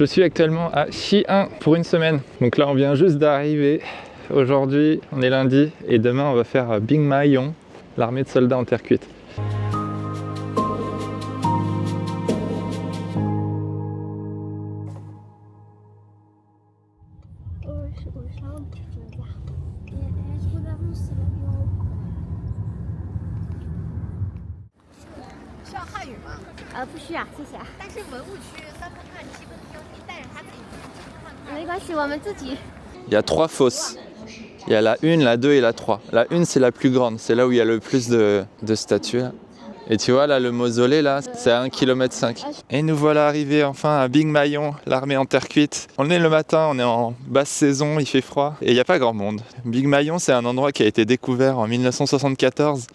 Je suis actuellement à Xi'an pour une semaine. Donc là, on vient juste d'arriver. Aujourd'hui, on est lundi et demain, on va faire Bingmanyong, l'armée de soldats en terre cuite. Il y a 3 fosses. Il y a la 1, la 2 et la 3. La 1, c'est la plus grande, c'est là où il y a le plus de statues. Et tu vois là, le mausolée là, c'est à 1,5 km. Et nous voilà arrivés enfin à Bingmanyong, l'armée en terre cuite. On est le matin, on est en basse saison, il fait froid et il n'y a pas grand monde. Bingmanyong, c'est un endroit qui a été découvert en 1974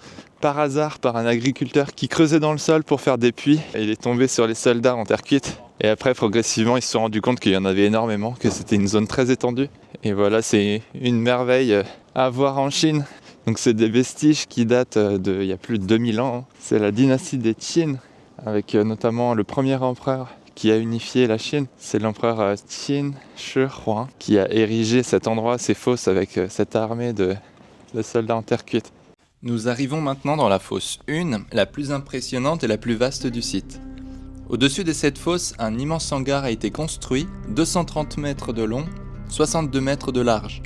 par hasard par un agriculteur qui creusait dans le sol pour faire des puits. Et il est tombé sur les soldats en terre cuite. Et après, progressivement, ils se sont rendus compte qu'il y en avait énormément, que c'était une zone très étendue. Et voilà, c'est une merveille à voir en Chine. Donc c'est des vestiges qui datent d'il y a plus de 2000 ans. C'est la dynastie des Qin, avec notamment le premier empereur qui a unifié la Chine. C'est l'empereur Qin Shi Huang qui a érigé cet endroit, ces fosses, avec cette armée de soldats en terre cuite. Nous arrivons maintenant dans la fosse 1, la plus impressionnante et la plus vaste du site. Au-dessus de cette fosse, un immense hangar a été construit, 230 mètres de long, 62 mètres de large.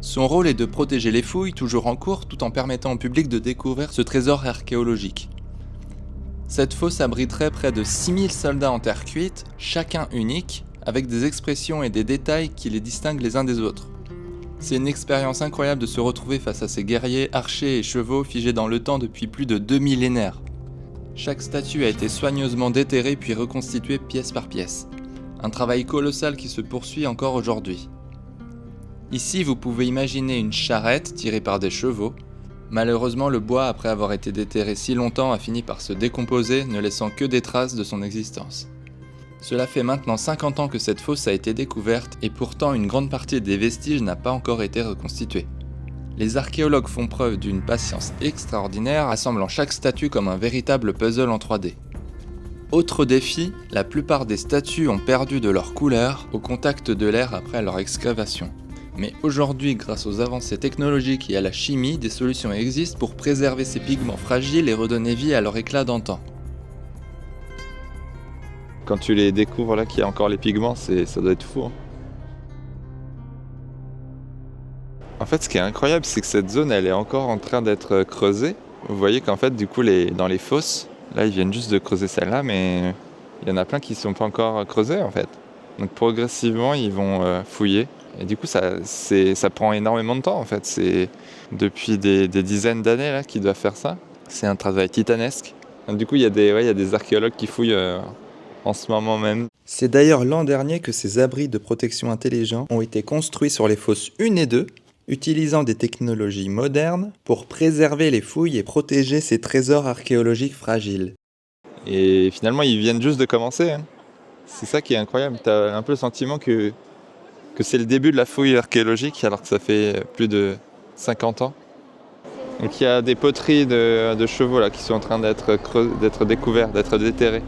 Son rôle est de protéger les fouilles toujours en cours tout en permettant au public de découvrir ce trésor archéologique. Cette fosse abriterait près de 6000 soldats en terre cuite, chacun unique, avec des expressions et des détails qui les distinguent les uns des autres. C'est une expérience incroyable de se retrouver face à ces guerriers, archers et chevaux figés dans le temps depuis plus de 2 millénaires. Chaque statue a été soigneusement déterrée puis reconstituée pièce par pièce. Un travail colossal qui se poursuit encore aujourd'hui. Ici, vous pouvez imaginer une charrette tirée par des chevaux. Malheureusement, le bois, après avoir été déterré si longtemps, a fini par se décomposer, ne laissant que des traces de son existence. Cela fait maintenant 50 ans que cette fosse a été découverte et pourtant une grande partie des vestiges n'a pas encore été reconstituée. Les archéologues font preuve d'une patience extraordinaire, assemblant chaque statue comme un véritable puzzle en 3D. Autre défi, la plupart des statues ont perdu de leur couleur au contact de l'air après leur excavation. Mais aujourd'hui, grâce aux avancées technologiques et à la chimie, des solutions existent pour préserver ces pigments fragiles et redonner vie à leur éclat d'antan. Quand tu les découvres là, qu'il y a encore les pigments, ça doit être fou. En fait, ce qui est incroyable, c'est que cette zone, elle est encore en train d'être creusée. Vous voyez qu'en fait, du coup, dans les fosses, là, ils viennent juste de creuser celle-là, mais il y en a plein qui ne sont pas encore creusées, en fait. Donc, progressivement, ils vont fouiller. Et du coup, ça prend énormément de temps, en fait. C'est depuis des dizaines d'années là qu'ils doivent faire ça. C'est un travail titanesque. Donc, du coup, il y a des archéologues qui fouillent en ce moment même. C'est d'ailleurs l'an dernier que ces abris de protection intelligents ont été construits sur les fosses 1 et 2, utilisant des technologies modernes pour préserver les fouilles et protéger ces trésors archéologiques fragiles. Et finalement, ils viennent juste de commencer. C'est ça qui est incroyable. Tu as un peu le sentiment que c'est le début de la fouille archéologique, alors que ça fait plus de 50 ans. Donc il y a des poteries de chevaux là, qui sont en train d'être découvertes, d'être déterrées.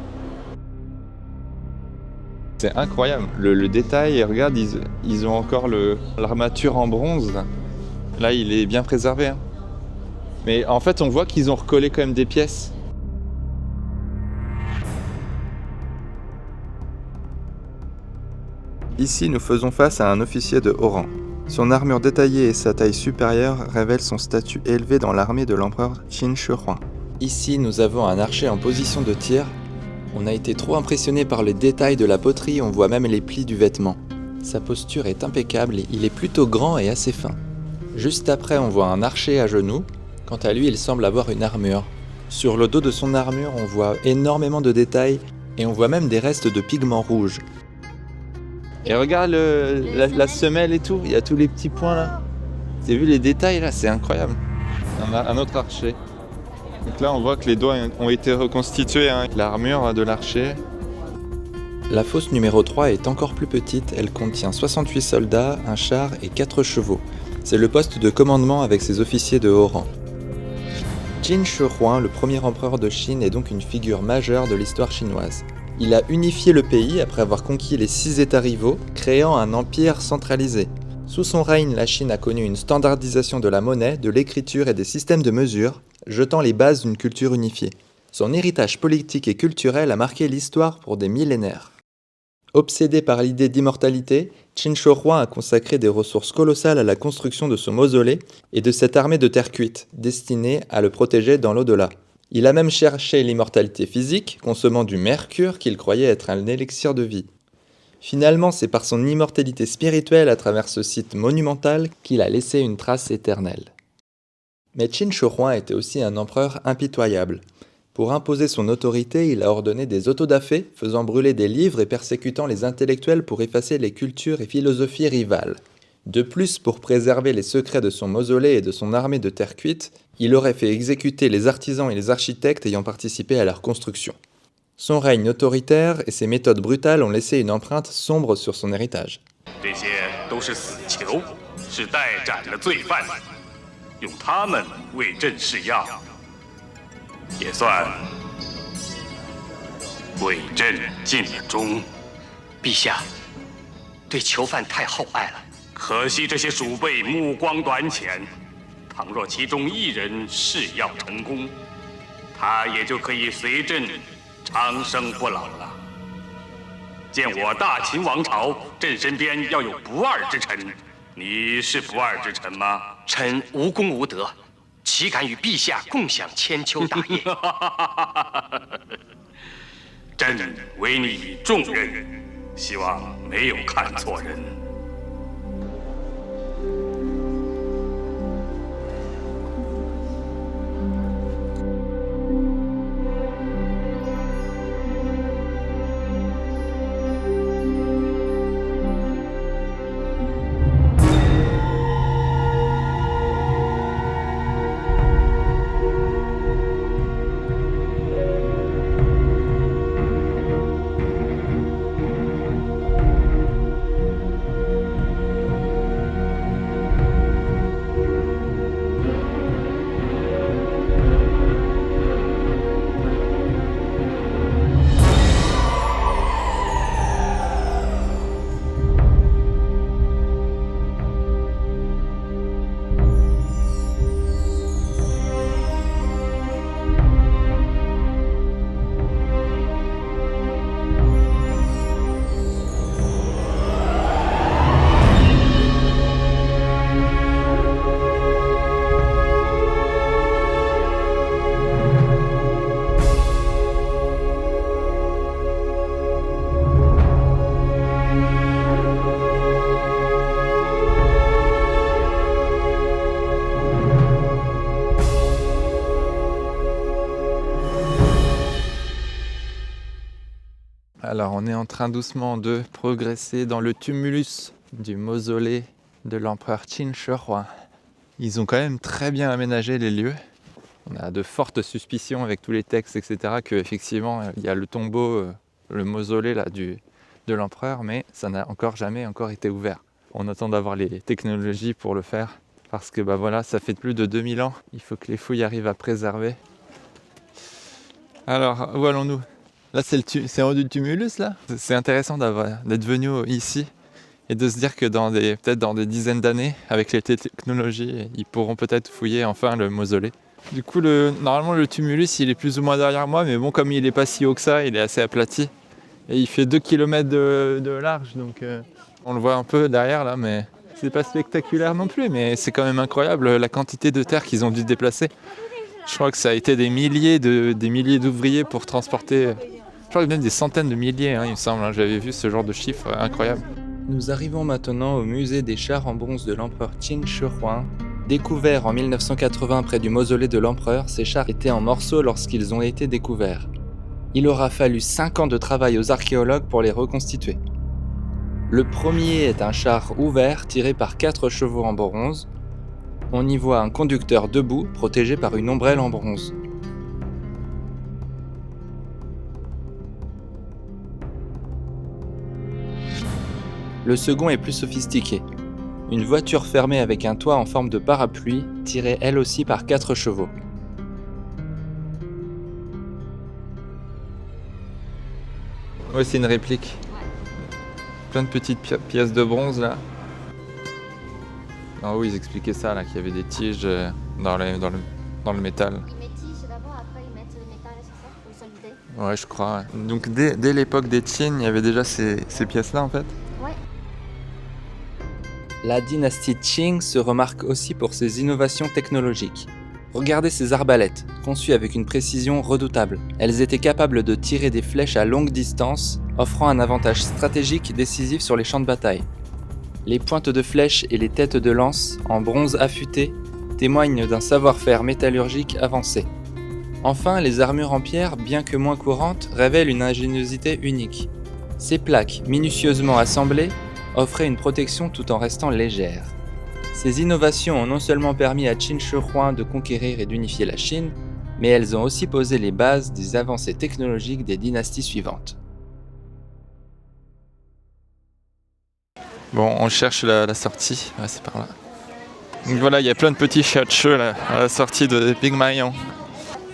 C'est incroyable, le détail, et regarde, ils ont encore l'armature en bronze. Là, il est bien préservé. Mais en fait, on voit qu'ils ont recollé quand même des pièces. Ici, nous faisons face à un officier de haut rang. Son armure détaillée et sa taille supérieure révèlent son statut élevé dans l'armée de l'empereur Qin Shi Huang. Ici, nous avons un archer en position de tir. On a été trop impressionné par les détails de la poterie, on voit même les plis du vêtement. Sa posture est impeccable et il est plutôt grand et assez fin. Juste après, on voit un archer à genoux. Quant à lui, il semble avoir une armure. Sur le dos de son armure, on voit énormément de détails et on voit même des restes de pigments rouges. Et regarde la semelle et tout, il y a tous les petits points là. Vous avez vu les détails là, c'est incroyable. On a un autre archer. Donc là, on voit que les doigts ont été reconstitués, l'armure de l'archer. La fosse numéro 3 est encore plus petite, elle contient 68 soldats, un char et 4 chevaux. C'est le poste de commandement avec ses officiers de haut rang. Qin Shi Huang, le premier empereur de Chine, est donc une figure majeure de l'histoire chinoise. Il a unifié le pays après avoir conquis les 6 États rivaux, créant un empire centralisé. Sous son règne, la Chine a connu une standardisation de la monnaie, de l'écriture et des systèmes de mesure, jetant les bases d'une culture unifiée. Son héritage politique et culturel a marqué l'histoire pour des millénaires. Obsédé par l'idée d'immortalité, Qin Shi Huang a consacré des ressources colossales à la construction de son mausolée et de cette armée de terre cuite, destinée à le protéger dans l'au-delà. Il a même cherché l'immortalité physique, consommant du mercure qu'il croyait être un élixir de vie. Finalement, c'est par son immortalité spirituelle à travers ce site monumental qu'il a laissé une trace éternelle. Mais Qin Shi Huang était aussi un empereur impitoyable. Pour imposer son autorité, il a ordonné des autodafés, faisant brûler des livres et persécutant les intellectuels pour effacer les cultures et philosophies rivales. De plus, pour préserver les secrets de son mausolée et de son armée de terre cuite, il aurait fait exécuter les artisans et les architectes ayant participé à leur construction. Son règne autoritaire et ses méthodes brutales ont laissé une empreinte sombre sur son héritage. Alors on est en train doucement de progresser dans le tumulus du mausolée de l'empereur Qin Shi Huang. Ils ont quand même très bien aménagé les lieux. On a de fortes suspicions avec tous les textes, etc., qu'effectivement il y a le tombeau, le mausolée là, de l'empereur, mais ça n'a jamais été ouvert. On attend d'avoir les technologies pour le faire, parce que voilà, ça fait plus de 2000 ans. Il faut que les fouilles arrivent à préserver. Alors, où allons-nous ? Là, c'est en haut du tumulus, là. C'est intéressant d'être venu ici et de se dire que peut-être dans des dizaines d'années, avec les technologies, ils pourront peut-être fouiller enfin le mausolée. Du coup, normalement, le tumulus, il est plus ou moins derrière moi, mais bon, comme il n'est pas si haut que ça, il est assez aplati. Et il fait 2 km de large, donc on le voit un peu derrière, là, mais c'est pas spectaculaire non plus, mais c'est quand même incroyable la quantité de terre qu'ils ont dû déplacer. Je crois que ça a été des milliers d'ouvriers pour transporter... Je crois même des centaines de milliers, il me semble. J'avais vu ce genre de chiffres incroyables. Nous arrivons maintenant au musée des chars en bronze de l'empereur Qin Shi Huang. Découverts en 1980 près du mausolée de l'empereur, ces chars étaient en morceaux lorsqu'ils ont été découverts. Il aura fallu 5 ans de travail aux archéologues pour les reconstituer. Le premier est un char ouvert tiré par 4 chevaux en bronze. On y voit un conducteur debout, protégé par une ombrelle en bronze. Le second est plus sophistiqué. Une voiture fermée avec un toit en forme de parapluie, tirée elle aussi par 4 chevaux. Ouais, c'est une réplique. Plein de petites pièces de bronze là. En haut, ils expliquaient ça, là, qu'il y avait des tiges dans le métal. Ils mettent tiges d'abord, après ils mettent le métal, c'est ça, pour solider. Ouais, je crois. Ouais. Donc dès l'époque des Qin, il y avait déjà ces pièces-là en fait. Ouais. La dynastie Qing se remarque aussi pour ses innovations technologiques. Regardez ces arbalètes, conçues avec une précision redoutable. Elles étaient capables de tirer des flèches à longue distance, offrant un avantage stratégique décisif sur les champs de bataille. Les pointes de flèches et les têtes de lance, en bronze affûté, témoignent d'un savoir-faire métallurgique avancé. Enfin, les armures en pierre, bien que moins courantes, révèlent une ingéniosité unique. Ces plaques, minutieusement assemblées, offraient une protection tout en restant légères. Ces innovations ont non seulement permis à Qin Shi Huang de conquérir et d'unifier la Chine, mais elles ont aussi posé les bases des avancées technologiques des dynasties suivantes. Bon, on cherche la sortie. Ouais, c'est par là. Donc voilà, il y a plein de petits chats là à la sortie de Big Mayon.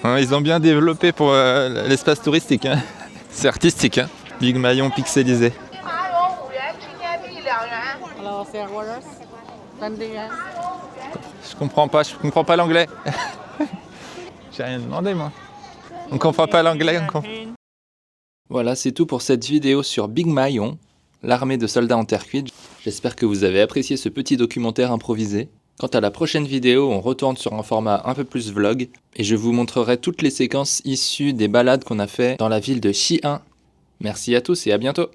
Hein, ils ont bien développé pour l'espace touristique. Hein. C'est artistique, hein. Big Mayon pixelisé. Je comprends pas l'anglais. J'ai rien demandé moi. On comprend pas l'anglais. Voilà, c'est tout pour cette vidéo sur Big Mayon, l'armée de soldats en terre cuite. J'espère que vous avez apprécié ce petit documentaire improvisé. Quant à la prochaine vidéo, on retourne sur un format un peu plus vlog et je vous montrerai toutes les séquences issues des balades qu'on a fait dans la ville de Xi'an. Merci à tous et à bientôt.